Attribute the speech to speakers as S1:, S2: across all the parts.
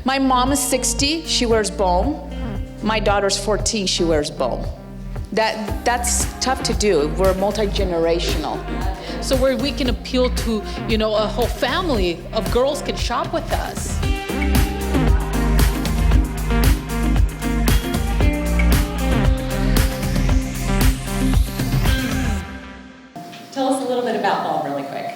S1: My mom is 60, she wears Bohm. My daughter's 14, she wears Bohm. That's tough to do. We're multi-generational.
S2: So where we can appeal to, a whole family of girls can shop with us.
S3: Tell us a little bit about Bohm really quick.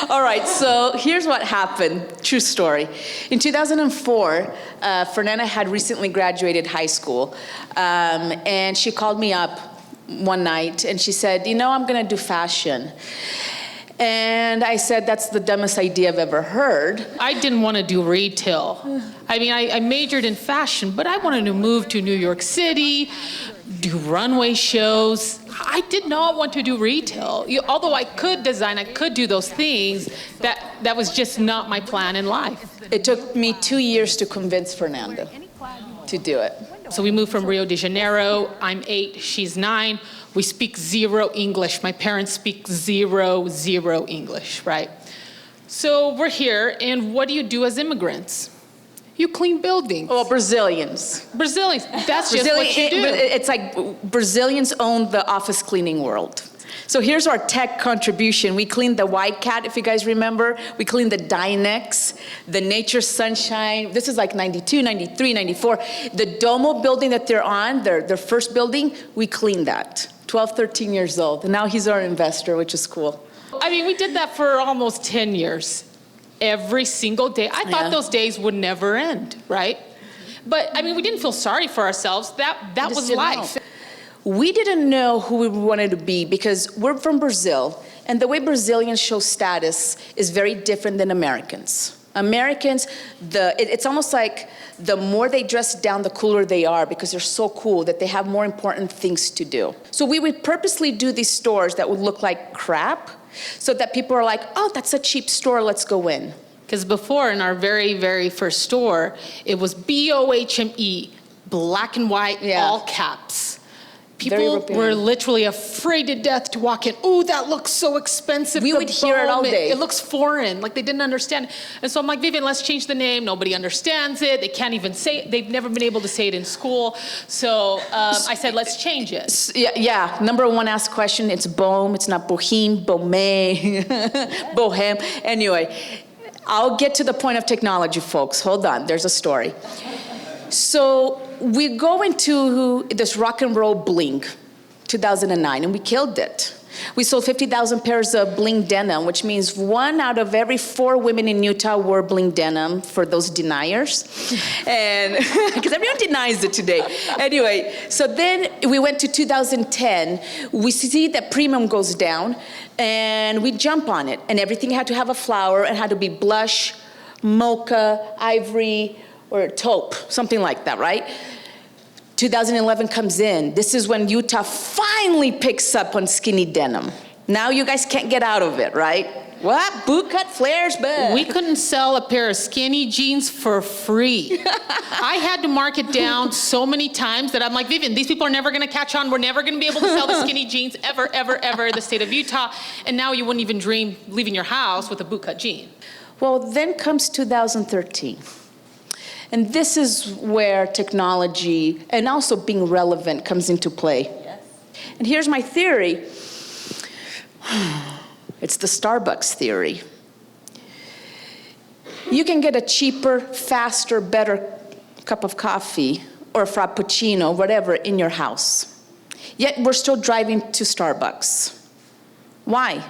S1: All right, so here's what happened. True story. In 2004, Fernanda had recently graduated high school, and she called me up one night, and she said, I'm gonna do fashion. And I said, that's the dumbest idea I've ever heard.
S2: I didn't want to do retail. I majored in fashion, but I wanted to move to New York City, do runway shows. I did not want to do retail. Although I could design, I could do those things, that was just not my plan in life.
S1: It took me 2 years to convince Fernanda to do it.
S2: So we moved from Rio de Janeiro. I'm 8, she's 9. We speak zero English. My parents speak zero English, right? So we're here, and what do you do as immigrants? You clean buildings.
S1: Well, Brazilians.
S2: That's just what you do.
S1: It's like Brazilians own the office cleaning world. So here's our tech contribution. We cleaned the White Cat, if you guys remember. We cleaned the Dynex, the Nature Sunshine. This is like 92, 93, 94. The Domo building that they're on, their first building, we cleaned that. 12, 13 years old. And now he's our investor, which is cool.
S2: We did that for almost 10 years. Every single day. I thought those days would never end, right? But we didn't feel sorry for ourselves. That was life.
S1: We didn't know who we wanted to be because we're from Brazil, and the way Brazilians show status is very different than Americans. Americans, it's almost like the more they dress down, the cooler they are because they're so cool that they have more important things to do. So we would purposely do these stores that would look like crap so that people are like, oh, that's a cheap store, let's go in.
S2: Because before, in our very, very first store, it was BOHME, black and white, all caps. People were literally afraid to death to walk in. Oh, that looks so expensive.
S1: We would hear it all day.
S2: It looks foreign, like they didn't understand it. And so I'm like, Vivien, let's change the name. Nobody understands it. They can't even say it. They've never been able to say it in school. So I said, let's change it.
S1: Yeah. Number one asked question, it's Bohm. It's not Boheme, Bome, Bohem. Anyway, I'll get to the point of technology, folks. Hold on, there's a story. So we go into this rock and roll bling, 2009, and we killed it. We sold 50,000 pairs of bling denim, which means 1 out of every 4 women in Utah wore bling denim for those deniers. And because everyone denies it today. Anyway, so then we went to 2010. We see that premium goes down, and we jump on it. And everything had to have a flower. It had to be blush, mocha, ivory, or taupe, something like that, right? 2011 comes in. This is when Utah finally picks up on skinny denim. Now you guys can't get out of it, right? What? Bootcut flares, but
S2: we couldn't sell a pair of skinny jeans for free. I had to mark it down so many times that I'm like, Vivien, these people are never gonna catch on. We're never gonna be able to sell the skinny jeans ever in the state of Utah. And now you wouldn't even dream leaving your house with a bootcut jean.
S1: Well, then comes 2013. And this is where technology and also being relevant comes into play. Yes. And here's my theory. It's the Starbucks theory. You can get a cheaper, faster, better cup of coffee or frappuccino, whatever, in your house. Yet we're still driving to Starbucks. Why?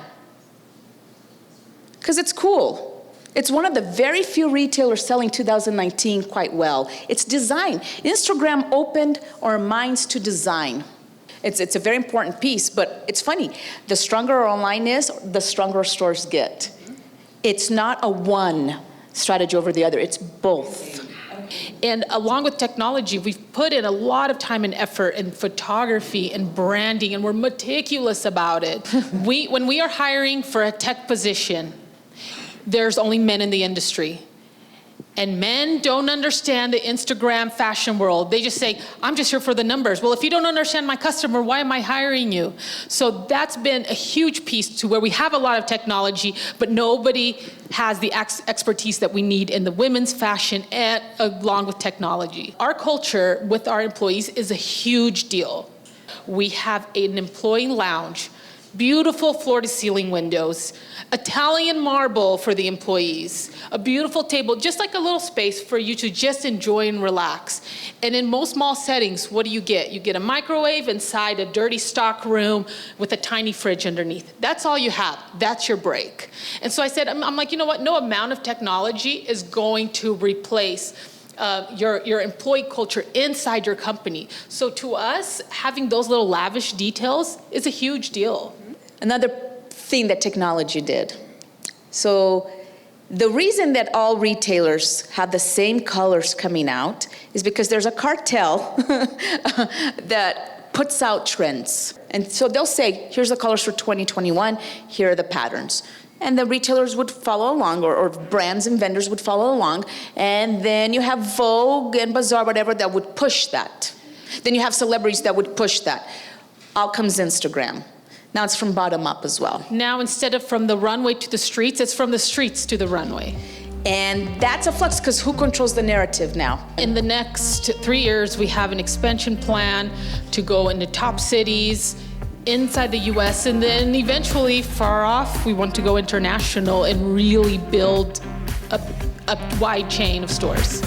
S1: Because it's cool. It's one of the very few retailers selling 2019 quite well. It's design. Instagram opened our minds to design. It's a very important piece, but it's funny. The stronger our online is, the stronger our stores get. It's not a one strategy over the other, it's both.
S2: And along with technology, we've put in a lot of time and effort in photography and branding, and we're meticulous about it. When we are hiring for a tech position, there's only men in the industry. And men don't understand the Instagram fashion world. They just say, I'm just here for the numbers. Well, if you don't understand my customer, why am I hiring you? So that's been a huge piece to where we have a lot of technology, but nobody has the expertise that we need in the women's fashion and along with technology. Our culture with our employees is a huge deal. We have an employee lounge, beautiful floor-to-ceiling windows, Italian marble for the employees, a beautiful table, just like a little space for you to just enjoy and relax. And in most mall settings, what do? You get a microwave inside a dirty stock room with a tiny fridge underneath. That's all you have. That's your break. And so I said, I'm like, you know what? No amount of technology is going to replace your employee culture inside your company. So to us, having those little lavish details is a huge deal.
S1: Another thing that technology did. So the reason that all retailers have the same colors coming out is because there's a cartel that puts out trends. And so they'll say, here's the colors for 2021, here are the patterns. And the retailers would follow along, or brands and vendors would follow along. And then you have Vogue and Bazaar, whatever, that would push that. Then you have celebrities that would push that. Out comes Instagram. Now it's from bottom up as well.
S2: Now instead of from the runway to the streets, it's from the streets to the runway.
S1: And that's a flux, because who controls the narrative now?
S2: In the next 3 years, we have an expansion plan to go into top cities, inside the US, and then eventually far off, we want to go international and really build a wide chain of stores.